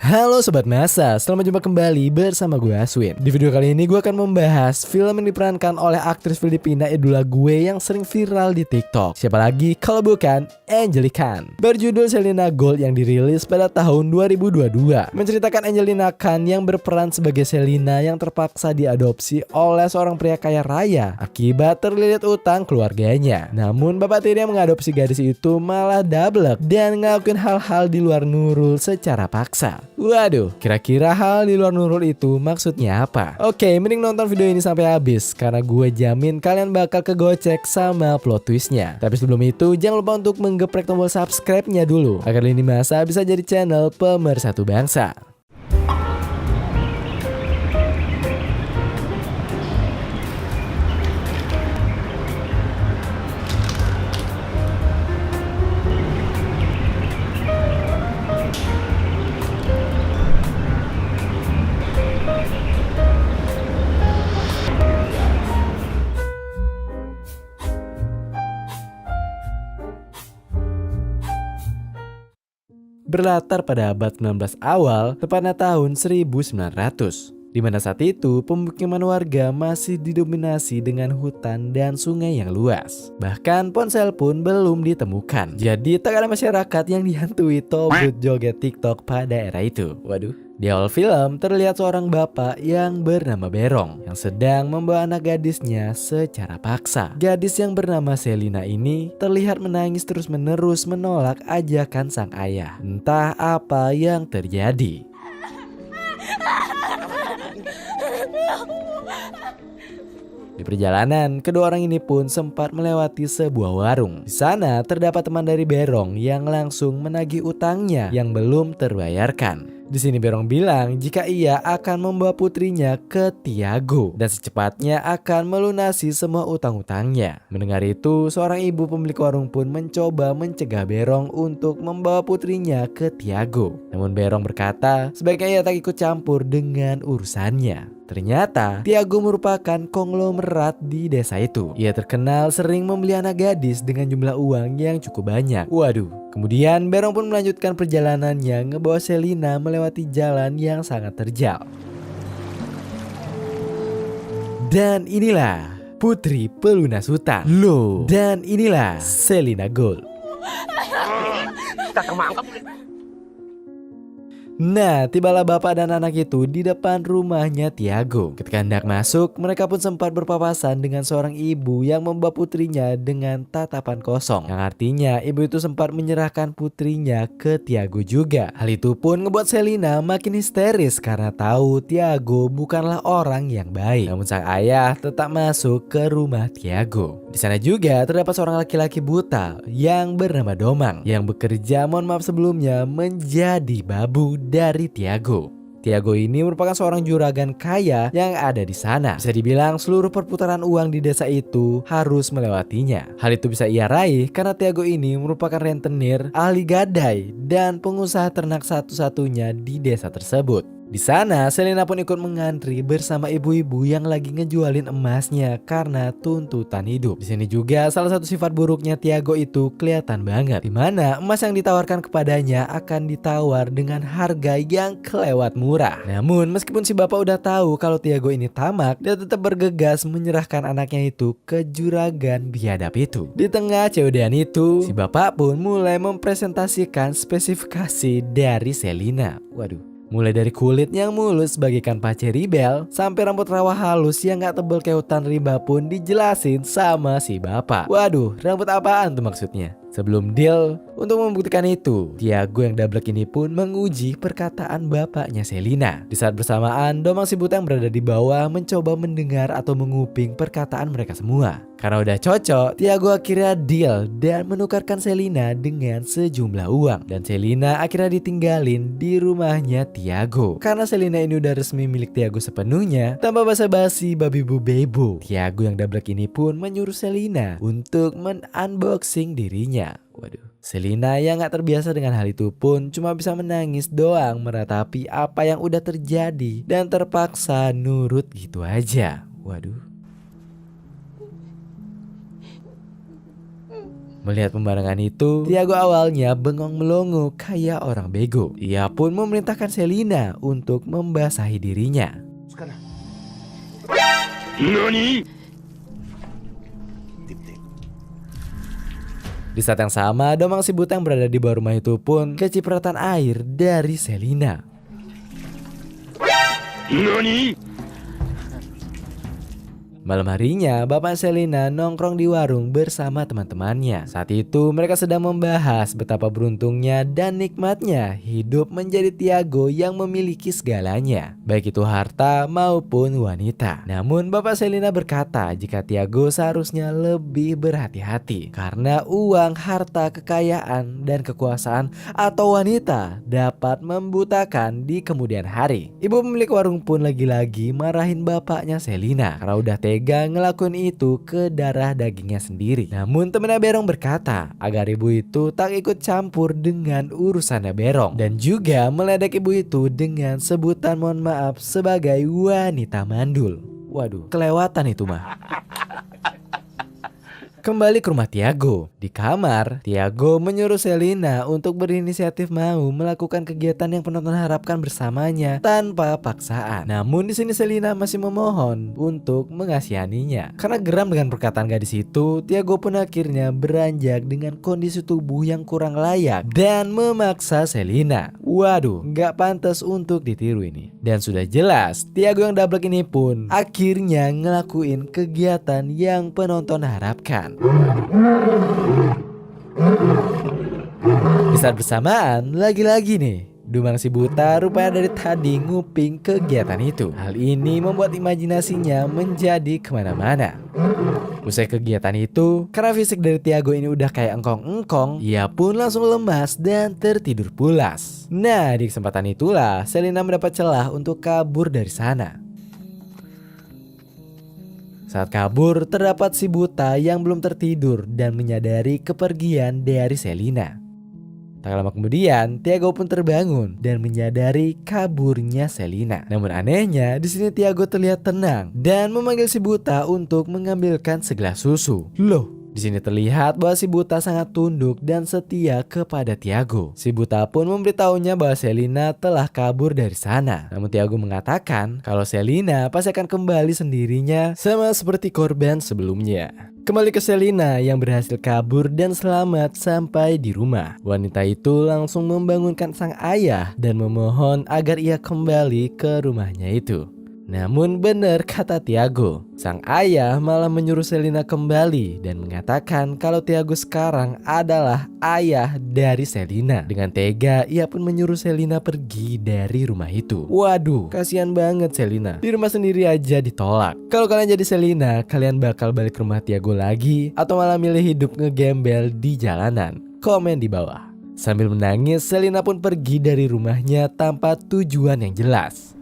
Halo Sobat Masa, selamat jumpa kembali bersama gue Aswin. Di video kali ini gue akan membahas film yang diperankan oleh aktris Filipina idola gue yang sering viral di TikTok. Siapa lagi kalau bukan Angelique Khan. Berjudul Selena Gold yang dirilis pada tahun 2022. Menceritakan Angelique Khan yang berperan sebagai Selena yang terpaksa diadopsi oleh seorang pria kaya raya akibat terlilit utang keluarganya. Namun bapak tiri yang mengadopsi gadis itu malah dablek dan ngelakuin hal-hal di luar nurul secara paksa. Waduh, kira-kira hal di luar nurul itu maksudnya apa? Oke, mending nonton video ini sampai habis karena gue jamin kalian bakal kegocek sama plot twistnya. Tapi sebelum itu, jangan lupa untuk menggeprek tombol subscribe-nya dulu agar Lini Masa bisa jadi channel pemersatu bangsa. Berlatar pada abad 19 awal, tepatnya tahun 1900. Di mana saat itu pemukiman warga masih didominasi dengan hutan dan sungai yang luas. Bahkan ponsel pun belum ditemukan. Jadi tak ada masyarakat yang dihantui tobrut joget TikTok pada era itu. Waduh. Di awal film terlihat seorang bapak yang bernama Berong yang sedang membawa anak gadisnya secara paksa. Gadis yang bernama Selena ini terlihat menangis terus-menerus menolak ajakan sang ayah. Entah apa yang terjadi. Di perjalanan, kedua orang ini pun sempat melewati sebuah warung. Di sana terdapat teman dari Berong yang langsung menagih utangnya yang belum terbayarkan. Di sini Berong bilang jika ia akan membawa putrinya ke Tiago dan secepatnya akan melunasi semua utang-utangnya. Mendengar itu, seorang ibu pemilik warung pun mencoba mencegah Berong untuk membawa putrinya ke Tiago. Namun Berong berkata sebaiknya ia tak ikut campur dengan urusannya. Ternyata Tiago merupakan konglomerat di desa itu. Ia terkenal sering membeli anak gadis dengan jumlah uang yang cukup banyak. Waduh. Kemudian Berong pun melanjutkan perjalanannya ngebawa Selena melewati jalan yang sangat terjal. Dan inilah putri pelunas hutan. Loh. Dan inilah Selena Gold. Nah, tibalah bapak dan anak itu di depan rumahnya Tiago. Ketika hendak masuk, mereka pun sempat berpapasan dengan seorang ibu yang membawa putrinya dengan tatapan kosong. Yang artinya ibu itu sempat menyerahkan putrinya ke Tiago juga. Hal itu pun ngebuat Selena makin histeris karena tahu Tiago bukanlah orang yang baik. Namun sang ayah tetap masuk ke rumah Tiago. Di sana juga terdapat seorang laki-laki buta yang bernama Domang yang bekerja, mohon maaf sebelumnya, menjadi babu dari Tiago. Tiago ini merupakan seorang juragan kaya yang ada di sana. Bisa dibilang seluruh perputaran uang di desa itu harus melewatinya. Hal itu bisa ia raih karena Tiago ini merupakan rentenir, ahli gadai, dan pengusaha ternak satu-satunya di desa tersebut. Di sana, Selena pun ikut mengantri bersama ibu-ibu yang lagi ngejualin emasnya karena tuntutan hidup. Di sini juga salah satu sifat buruknya Tiago itu kelihatan banget, di mana emas yang ditawarkan kepadanya akan ditawar dengan harga yang kelewat murah. Namun meskipun si bapak udah tahu kalau Tiago ini tamak, dia tetap bergegas menyerahkan anaknya itu ke juragan biadab itu. Di tengah cewedean itu, si bapak pun mulai mempresentasikan spesifikasi dari Selena. Waduh. Mulai dari kulit yang mulus bagaikan pace ribel sampai rambut rawa halus yang gak tebel kayak hutan rimba pun dijelasin sama si bapak. Waduh, rambut apaan tuh maksudnya? Sebelum deal, untuk membuktikan itu, Tiago yang dablek ini pun menguji perkataan bapaknya Selena. Di saat bersamaan, Domang si buta yang berada di bawah mencoba mendengar atau menguping perkataan mereka semua. Karena udah cocok, Tiago akhirnya deal dan menukarkan Selena dengan sejumlah uang. Dan Selena akhirnya ditinggalin di rumahnya Tiago. Karena Selena ini udah resmi milik Tiago sepenuhnya, tanpa basa-basi babi bu bebo, Tiago yang dablek ini pun menyuruh Selena untuk men-unboxing dirinya. Waduh, Selena yang gak terbiasa dengan hal itu pun cuma bisa menangis doang meratapi apa yang udah terjadi dan terpaksa nurut gitu aja. Waduh. Melihat pemandangan itu, Tiago awalnya bengong melongo kayak orang bego. Ia pun memerintahkan Selina untuk membasahi dirinya. Di saat yang sama, Domang si buta yang berada di bawah rumah itu pun kecipratan air dari Selina. Malam harinya, bapak Selina nongkrong di warung bersama teman-temannya. Saat itu, mereka sedang membahas betapa beruntungnya dan nikmatnya hidup menjadi Tiago yang memiliki segalanya, baik itu harta maupun wanita. Namun, bapak Selina berkata jika Tiago seharusnya lebih berhati-hati karena uang, harta, kekayaan, dan kekuasaan atau wanita dapat membutakan di kemudian hari. Ibu pemilik warung pun lagi-lagi marahin bapaknya Selina karena udah ngelakuin itu ke darah dagingnya sendiri. Namun temennya Berong berkata agar ibu itu tak ikut campur dengan urusannya Berong, dan juga meledek ibu itu dengan sebutan mohon maaf sebagai wanita mandul. Waduh, kelewatan itu mah. Kembali ke rumah Tiago. Di kamar, Tiago menyuruh Selina untuk berinisiatif mau melakukan kegiatan yang penonton harapkan bersamanya tanpa paksaan. Namun di sini Selina masih memohon untuk mengasihaninya. Karena geram dengan perkataan gadis itu, Tiago pun akhirnya beranjak dengan kondisi tubuh yang kurang layak dan memaksa Selina. Waduh, gak pantas untuk ditiru ini. Dan sudah jelas, Tiago yang dablek ini pun akhirnya ngelakuin kegiatan yang penonton harapkan. Di saat bersamaan, lagi-lagi nih, Dumang si buta rupanya dari tadi nguping kegiatan itu. Hal ini membuat imajinasinya menjadi kemana-mana. Usai kegiatan itu, karena fisik dari Tiago ini udah kayak engkong-engkong, ia pun langsung lemas dan tertidur pulas. Nah, di kesempatan itulah Selina mendapat celah untuk kabur dari sana. Saat kabur, terdapat si buta yang belum tertidur dan menyadari kepergian dari Selina. Tak lama kemudian, Tiago pun terbangun dan menyadari kaburnya Selina. Namun anehnya, di sini Tiago terlihat tenang dan memanggil si buta untuk mengambilkan segelas susu. Loh, di sini terlihat bahwa si buta sangat tunduk dan setia kepada Tiago. Si buta pun memberitahunya bahwa Selina telah kabur dari sana. Namun Tiago mengatakan kalau Selina pasti akan kembali sendirinya sama seperti korban sebelumnya. Kembali ke Selina yang berhasil kabur dan selamat sampai di rumah. Wanita itu langsung membangunkan sang ayah dan memohon agar ia kembali ke rumahnya itu. Namun benar kata Tiago, sang ayah malah menyuruh Selina kembali dan mengatakan kalau Tiago sekarang adalah ayah dari Selina. Dengan tega, ia pun menyuruh Selina pergi dari rumah itu. Waduh, kasihan banget Selina. Di rumah sendiri aja ditolak. Kalau kalian jadi Selina, kalian bakal balik ke rumah Tiago lagi atau malah milih hidup ngegembel di jalanan? Komen di bawah. Sambil menangis, Selina pun pergi dari rumahnya tanpa tujuan yang jelas.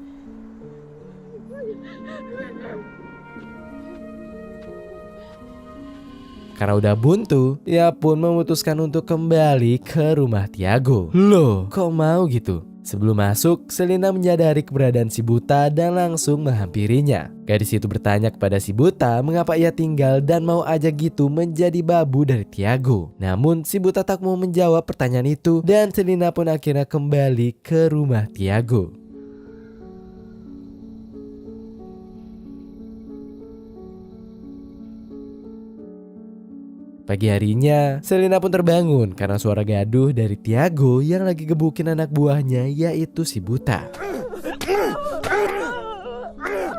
Karena udah buntu, ia pun memutuskan untuk kembali ke rumah Tiago. Loh, kok mau gitu? Sebelum masuk, Selina menyadari keberadaan si buta dan langsung menghampirinya. Gadis itu bertanya kepada si buta mengapa ia tinggal dan mau aja gitu menjadi babu dari Tiago. Namun si buta tak mau menjawab pertanyaan itu dan Selina pun akhirnya kembali ke rumah Tiago. Pagi harinya, Selina pun terbangun karena suara gaduh dari Tiago yang lagi gebukin anak buahnya, yaitu si buta.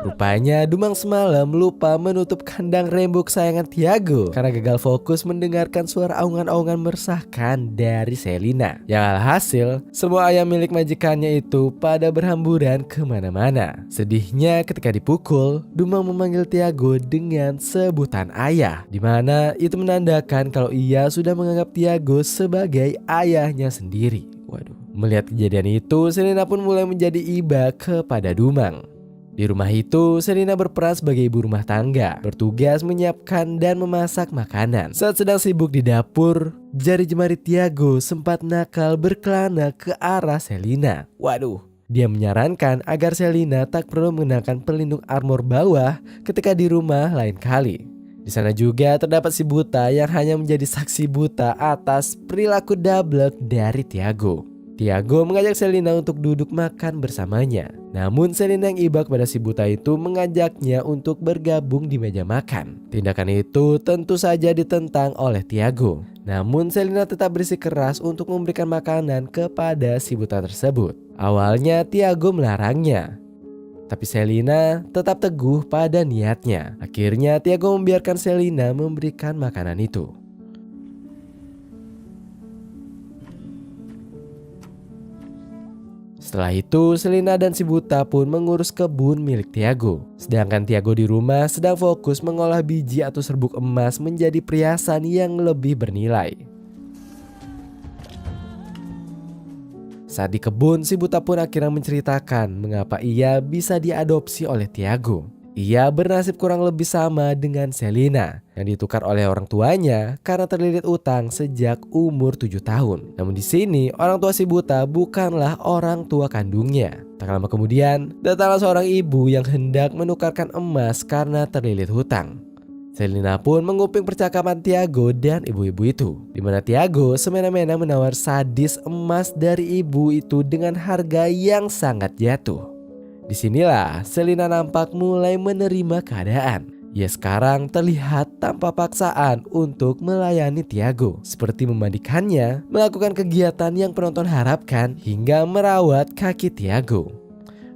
Rupanya Dumang semalam lupa menutup kandang rembo kesayangan Tiago karena gagal fokus mendengarkan suara aungan-aungan meresahkan dari Selina. Yang alhasil, semua ayam milik majikannya itu pada berhamburan kemana-mana. Sedihnya ketika dipukul, Dumang memanggil Tiago dengan sebutan ayah, dimana itu menandakan kalau ia sudah menganggap Tiago sebagai ayahnya sendiri. Waduh. Melihat kejadian itu, Selina pun mulai menjadi iba kepada Dumang. Di rumah itu, Selina berperan sebagai ibu rumah tangga, bertugas menyiapkan dan memasak makanan. Saat sedang sibuk di dapur, jari jemari Tiago sempat nakal berkelana ke arah Selina. Waduh, dia menyarankan agar Selina tak perlu mengenakan pelindung armor bawah ketika di rumah lain kali. Di sana juga terdapat si buta yang hanya menjadi saksi buta atas perilaku dablek dari Tiago. Tiago mengajak Selina untuk duduk makan bersamanya. Namun Selina yang iba kepada si buta itu mengajaknya untuk bergabung di meja makan. Tindakan itu tentu saja ditentang oleh Tiago. Namun Selina tetap bersikeras untuk memberikan makanan kepada si buta tersebut. Awalnya Tiago melarangnya, tapi Selina tetap teguh pada niatnya. Akhirnya Tiago membiarkan Selina memberikan makanan itu. Setelah itu, Selina dan si buta pun mengurus kebun milik Tiago. Sedangkan Tiago di rumah sedang fokus mengolah biji atau serbuk emas menjadi perhiasan yang lebih bernilai. Saat di kebun, si buta pun akhirnya menceritakan mengapa ia bisa diadopsi oleh Tiago. Ia bernasib kurang lebih sama dengan Selina yang ditukar oleh orang tuanya karena terlilit utang sejak umur 7 tahun. Namun di sini orang tua si buta bukanlah orang tua kandungnya. Tak lama kemudian datanglah seorang ibu yang hendak menukarkan emas karena terlilit hutang. Selina pun menguping percakapan Tiago dan ibu-ibu itu, di mana Tiago semena-mena menawar sadis emas dari ibu itu dengan harga yang sangat jatuh. Disinilah Selina nampak mulai menerima keadaan. Ia sekarang terlihat tanpa paksaan untuk melayani Tiago, seperti memandikannya, melakukan kegiatan yang penonton harapkan, hingga merawat kaki Tiago.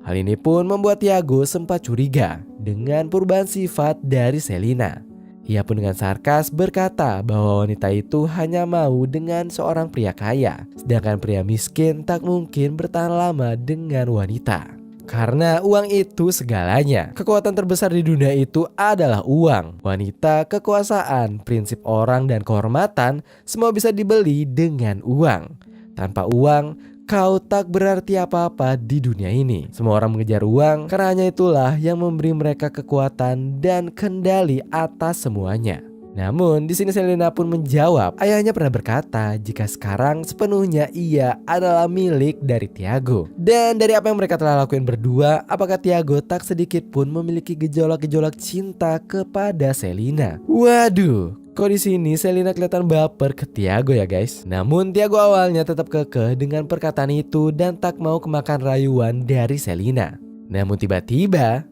Hal ini pun membuat Tiago sempat curiga dengan perubahan sifat dari Selina. Ia pun dengan sarkas berkata bahwa wanita itu hanya mau dengan seorang pria kaya, sedangkan pria miskin tak mungkin bertahan lama dengan wanita. Karena uang itu segalanya. Kekuatan terbesar di dunia itu adalah uang. Wanita, kekuasaan, prinsip orang, dan kehormatan semua bisa dibeli dengan uang. Tanpa uang, kau tak berarti apa-apa di dunia ini. Semua orang mengejar uang karena hanya itulah yang memberi mereka kekuatan dan kendali atas semuanya. Namun di sini Selina pun menjawab, ayahnya pernah berkata jika sekarang sepenuhnya ia adalah milik dari Tiago. Dan dari apa yang mereka telah lakukan berdua, apakah Tiago tak sedikit pun memiliki gejolak-gejolak cinta kepada Selina? Waduh, kok di sini Selina kelihatan baper ke Tiago ya guys. Namun Tiago awalnya tetap kekeh dengan perkataan itu dan tak mau kemakan rayuan dari Selina. Namun tiba-tiba,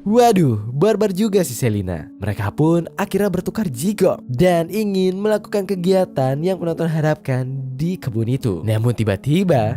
waduh, barbar juga si Selina. Mereka pun akhirnya bertukar jigong dan ingin melakukan kegiatan yang penonton harapkan di kebun itu. Namun tiba-tiba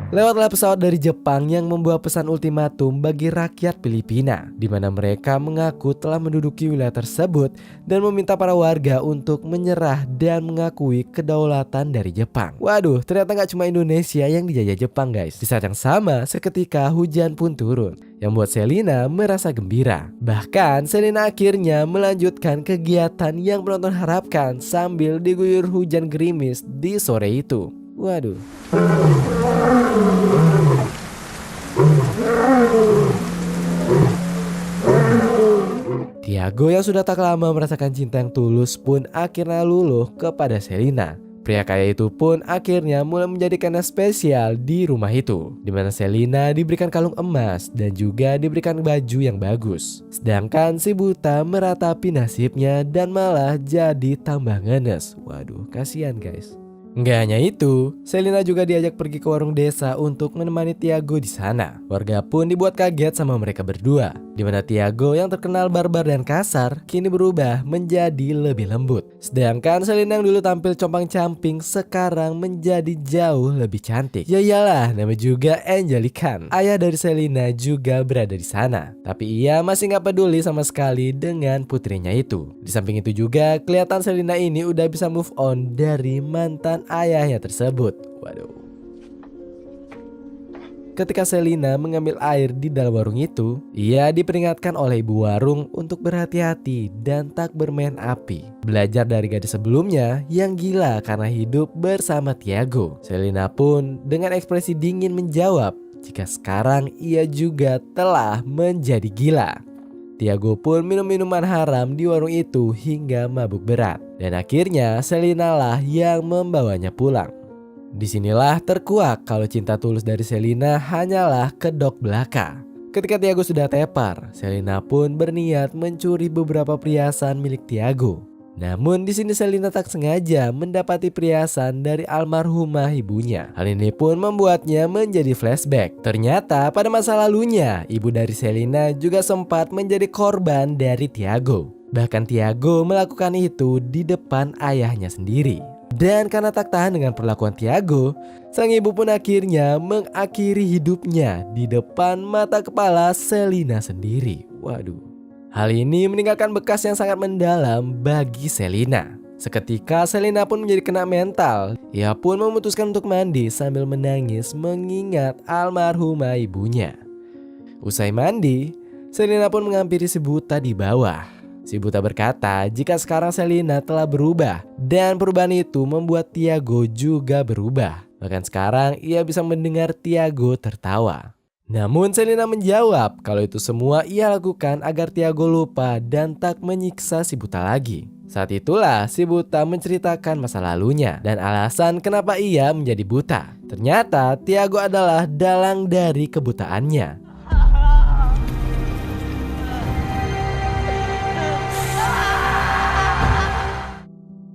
lewatlah pesawat dari Jepang yang membawa pesan ultimatum bagi rakyat Filipina, di mana mereka mengaku telah menduduki wilayah tersebut dan meminta para warga untuk menyerah dan mengakui kedaulatan dari Jepang. Waduh, ternyata gak cuma Indonesia yang dijajah Jepang guys. Di saat yang sama, seketika hujan pun turun, yang membuat Selina merasa gembira. Bahkan Selina akhirnya melanjutkan kegiatan yang penonton harapkan sambil diguyur hujan gerimis di sore itu. Waduh. Tiago yang sudah tak lama merasakan cinta yang tulus pun akhirnya luluh kepada Selina. Pria kaya itu pun akhirnya mulai menjadikannya spesial di rumah itu, di mana Selina diberikan kalung emas dan juga diberikan baju yang bagus. Sedangkan si buta meratapi nasibnya dan malah jadi tambah ngenes. Waduh, kasihan guys. Nggak hanya itu, Selina juga diajak pergi ke warung desa untuk menemani Tiago di sana. Warga pun dibuat kaget sama mereka berdua, di mana Tiago yang terkenal barbar dan kasar kini berubah menjadi lebih lembut. Sedangkan Selina yang dulu tampil compang-camping sekarang menjadi jauh lebih cantik. Ya iyalah, nama juga Angelican. Ayah dari Selina juga berada di sana, tapi ia masih nggak peduli sama sekali dengan putrinya itu. Di samping itu juga kelihatan Selina ini udah bisa move on dari mantan ayahnya tersebut. Waduh. Ketika Selina mengambil air di dalam warung itu, ia diperingatkan oleh ibu warung untuk berhati-hati dan tak bermain api. Belajar dari gadis sebelumnya yang gila karena hidup bersama Tiago. Selina pun dengan ekspresi dingin menjawab jika sekarang ia juga telah menjadi gila. Tiago pun minum minuman haram di warung itu hingga mabuk berat. Dan akhirnya Selina lah yang membawanya pulang. Disinilah terkuak kalau cinta tulus dari Selina hanyalah kedok belaka. Ketika Tiago sudah tepar, Selina pun berniat mencuri beberapa perhiasan milik Tiago. Namun di sini Selina tak sengaja mendapati perhiasan dari almarhumah ibunya. Hal ini pun membuatnya menjadi flashback. Ternyata pada masa lalunya, ibu dari Selina juga sempat menjadi korban dari Tiago. Bahkan Tiago melakukan itu di depan ayahnya sendiri. Dan karena tak tahan dengan perlakuan Tiago, sang ibu pun akhirnya mengakhiri hidupnya di depan mata kepala Selina sendiri. Waduh. Hal ini meninggalkan bekas yang sangat mendalam bagi Selina. Seketika Selina pun menjadi kena mental. Ia pun memutuskan untuk mandi sambil menangis mengingat almarhumah ibunya. Usai mandi, Selina pun menghampiri si buta di bawah. Si buta berkata jika sekarang Selina telah berubah dan perubahan itu membuat Tiago juga berubah. Bahkan sekarang ia bisa mendengar Tiago tertawa. Namun Selina menjawab kalau itu semua ia lakukan agar Tiago lupa dan tak menyiksa si buta lagi. Saat itulah si buta menceritakan masa lalunya dan alasan kenapa ia menjadi buta. Ternyata Tiago adalah dalang dari kebutaannya.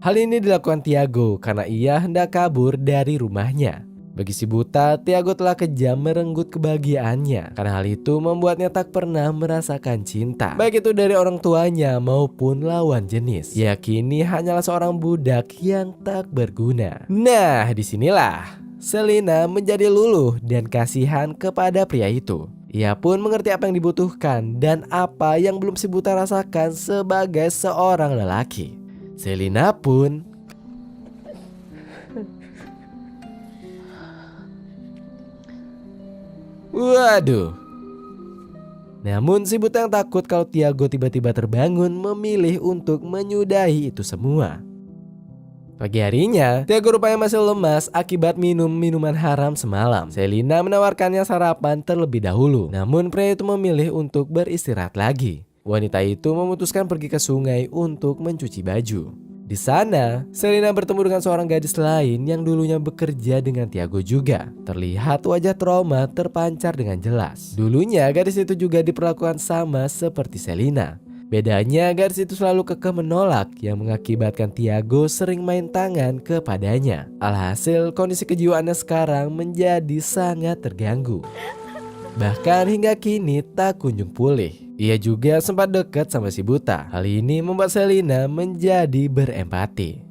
Hal ini dilakukan Tiago karena ia hendak kabur dari rumahnya. Bagi si buta, Tiago telah kejam merenggut kebahagiaannya karena hal itu membuatnya tak pernah merasakan cinta, baik itu dari orang tuanya maupun lawan jenis. Ia kini hanyalah seorang budak yang tak berguna. Nah, disinilah Selina menjadi luluh dan kasihan kepada pria itu. Ia pun mengerti apa yang dibutuhkan dan apa yang belum si buta rasakan sebagai seorang lelaki. Selina pun waduh. Namun si buta yang takut kalau Tiago tiba-tiba terbangun memilih untuk menyudahi itu semua. Pagi harinya, Tiago rupanya masih lemas akibat minum minuman haram semalam. Selina menawarkannya sarapan terlebih dahulu. Namun pria itu memilih untuk beristirahat lagi. Wanita itu memutuskan pergi ke sungai untuk mencuci baju. Di sana, Selina bertemu dengan seorang gadis lain yang dulunya bekerja dengan Tiago juga. Terlihat wajah trauma terpancar dengan jelas. Dulunya gadis itu juga diperlakukan sama seperti Selina. Bedanya gadis itu selalu kekeh menolak yang mengakibatkan Tiago sering main tangan kepadanya. Alhasil kondisi kejiwaannya sekarang menjadi sangat terganggu. Bahkan hingga kini tak kunjung pulih. Ia juga sempat dekat sama si buta. Hal ini membuat Selina menjadi berempati.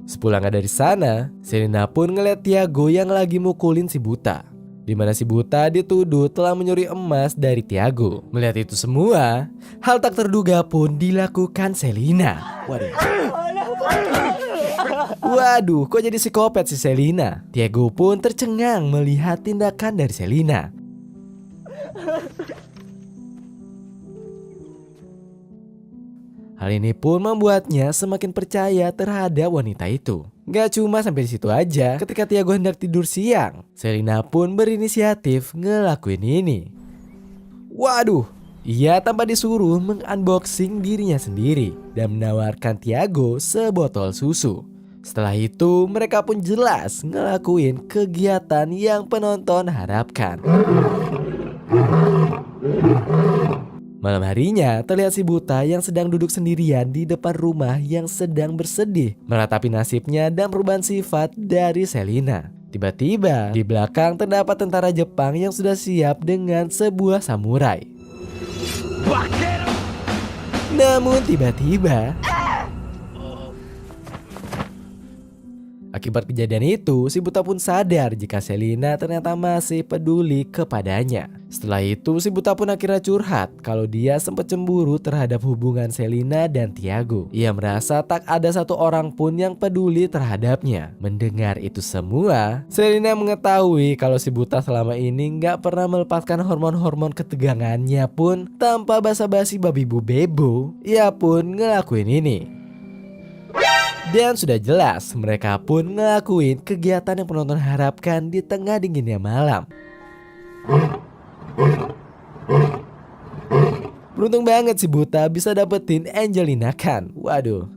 Sepulangnya dari sana, Selina pun ngeliat Tiago yang lagi mukulin si buta, di mana si buta dituduh telah mencuri emas dari Tiago. Melihat itu semua, hal tak terduga pun dilakukan Selina. Waduh, kok jadi psikopat si Selina? Tiago pun tercengang melihat tindakan dari Selina. Hal ini pun membuatnya semakin percaya terhadap wanita itu. Gak cuma sampai di situ aja, ketika Tiago hendak tidur siang, Selina pun berinisiatif ngelakuin ini. Waduh, ia tanpa disuruh mengunboxing dirinya sendiri dan menawarkan Tiago sebotol susu. Setelah itu mereka pun jelas ngelakuin kegiatan yang penonton harapkan. Malam harinya terlihat si buta yang sedang duduk sendirian di depan rumah yang sedang bersedih meratapi nasibnya dan perubahan sifat dari Selina. Tiba-tiba di belakang terdapat tentara Jepang yang sudah siap dengan sebuah samurai. Namun tiba-tiba akibat kejadian itu, si buta pun sadar jika Selina ternyata masih peduli kepadanya. Setelah itu, si buta pun akhirnya curhat kalau dia sempat cemburu terhadap hubungan Selina dan Tiago. Ia merasa tak ada satu orang pun yang peduli terhadapnya. Mendengar itu semua, Selina mengetahui kalau si buta selama ini gak pernah melepaskan hormon-hormon ketegangannya pun tanpa basa-basi babi bu bebo. Ia pun ngelakuin ini. Dan sudah jelas mereka pun ngelakuin kegiatan yang penonton harapkan di tengah dinginnya malam. Beruntung banget si buta bisa dapetin Angelina Khan. Waduh.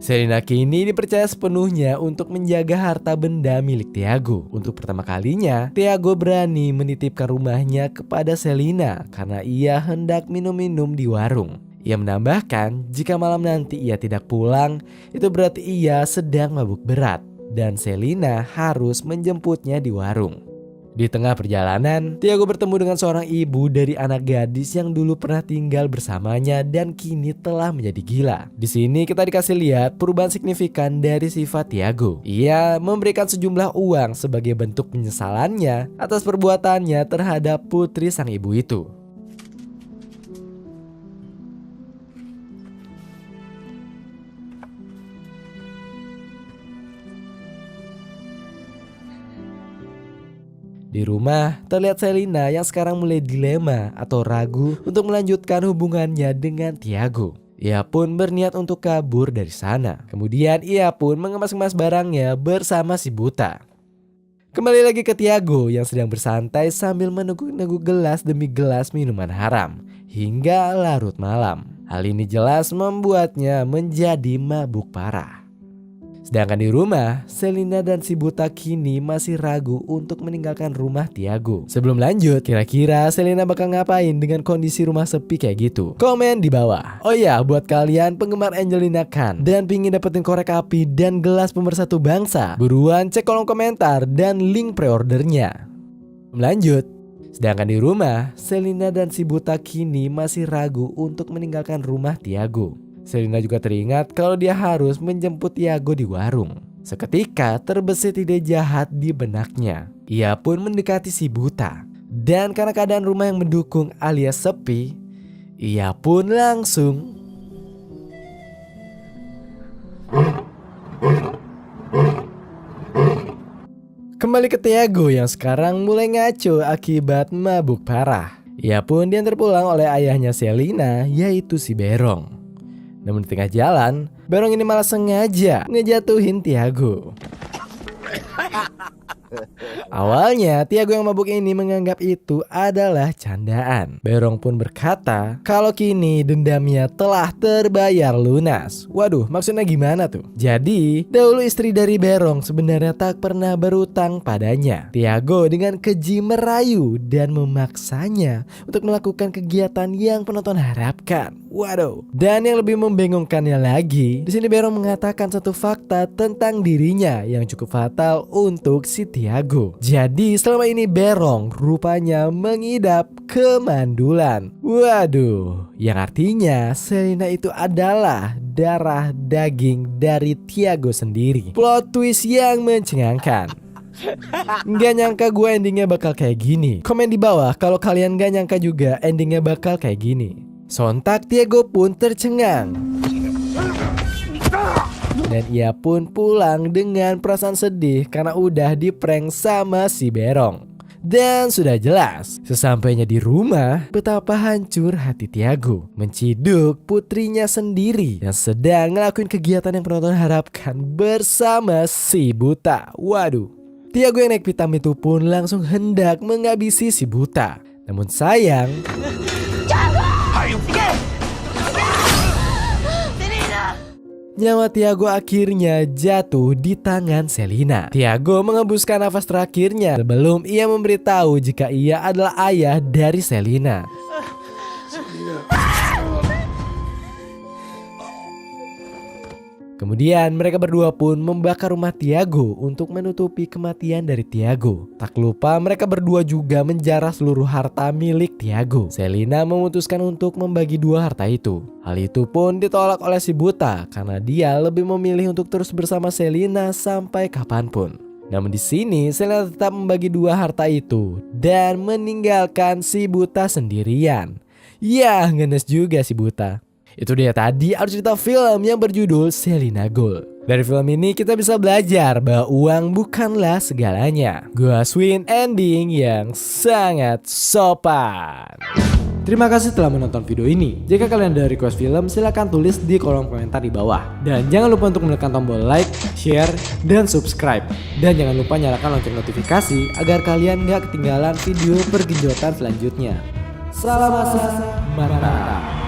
Selina kini dipercaya sepenuhnya untuk menjaga harta benda milik Tiago. Untuk pertama kalinya, Tiago berani menitipkan rumahnya kepada Selina karena ia hendak minum-minum di warung. Ia menambahkan, jika malam nanti ia tidak pulang, itu berarti ia sedang mabuk berat dan Selina harus menjemputnya di warung. Di tengah perjalanan, Tiago bertemu dengan seorang ibu dari anak gadis yang dulu pernah tinggal bersamanya dan kini telah menjadi gila. Di sini kita dikasih lihat perubahan signifikan dari sifat Tiago. Ia memberikan sejumlah uang sebagai bentuk penyesalannya atas perbuatannya terhadap putri sang ibu itu. Di rumah, terlihat Selina yang sekarang mulai dilema atau ragu untuk melanjutkan hubungannya dengan Tiago. Ia pun berniat untuk kabur dari sana. Kemudian ia pun mengemas-ngemas barangnya bersama si buta. Kembali lagi ke Tiago yang sedang bersantai sambil meneguk-neguk gelas demi gelas minuman haram hingga larut malam. Hal ini jelas membuatnya menjadi mabuk parah. Sedangkan di rumah, Selina dan si buta kini masih ragu untuk meninggalkan rumah Tiago. Sebelum lanjut, kira-kira Selina bakal ngapain dengan kondisi rumah sepi kayak gitu? Komen di bawah. Oh ya, buat kalian penggemar Angelina Khan dan pingin dapetin korek api dan gelas pemersatu bangsa, buruan cek kolom komentar dan link pre-ordernya. Lanjut. Sedangkan di rumah, Selina dan si buta kini masih ragu untuk meninggalkan rumah Tiago. Selina juga teringat kalau dia harus menjemput Tiago di warung. Seketika terbesit ide jahat di benaknya. Ia pun mendekati si buta. Dan karena keadaan rumah yang mendukung alias sepi, ia pun langsung kembali ke Tiago yang sekarang mulai ngaco akibat mabuk parah. Ia pun diantar pulang oleh ayahnya Selina, yaitu si Berong. Namun di tengah jalan, Berong ini malah sengaja ngejatuhin Tiago. Awalnya Tiago yang mabuk ini menganggap itu adalah candaan. Berong pun berkata kalau kini dendamnya telah terbayar lunas. Waduh, maksudnya gimana tuh? Jadi dahulu istri dari Berong sebenarnya tak pernah berutang padanya. Tiago dengan keji merayu dan memaksanya untuk melakukan kegiatan yang penonton harapkan. Waduh. Dan yang lebih membingungkannya lagi, di sini Berong mengatakan satu fakta tentang dirinya yang cukup fatal untuk si Tiago. Jadi selama ini Berong rupanya mengidap kemandulan. Waduh, yang artinya Selina itu adalah darah daging dari Tiago sendiri. Plot twist yang mencengangkan. Nggak nyangka gue endingnya bakal kayak gini. Komen di bawah kalau kalian nggak nyangka juga endingnya bakal kayak gini. Sontak Tiago pun tercengang. Dan ia pun pulang dengan perasaan sedih karena udah diprank sama si Berong. Dan sudah jelas, sesampainya di rumah, betapa hancur hati Tiago menciduk putrinya sendiri yang sedang ngelakuin kegiatan yang penonton harapkan bersama si buta. Waduh. Tiago yang naik pitam itu pun langsung hendak menghabisi si buta. Namun sayang, nyawa Tiago akhirnya jatuh di tangan Selina. Tiago mengembuskan nafas terakhirnya sebelum ia memberitahu jika ia adalah ayah dari Selina. Kemudian mereka berdua pun membakar rumah Tiago untuk menutupi kematian dari Tiago. Tak lupa mereka berdua juga menjarah seluruh harta milik Tiago. Selina memutuskan untuk membagi dua harta itu. Hal itu pun ditolak oleh si buta karena dia lebih memilih untuk terus bersama Selina sampai kapanpun. Namun di sini Selina tetap membagi dua harta itu dan meninggalkan si buta sendirian. Ya, ngenes juga si buta. Itu dia tadi alur cerita film yang berjudul Selina Gold. Dari film ini kita bisa belajar bahwa uang bukanlah segalanya. Gua swing ending yang sangat sopan. Terima kasih telah menonton video ini. Jika kalian ada request film, silahkan tulis di kolom komentar di bawah. Dan jangan lupa untuk menekan tombol like, share, dan subscribe. Dan jangan lupa nyalakan lonceng notifikasi agar kalian gak ketinggalan video pergenjotan selanjutnya. Salam masa mantap.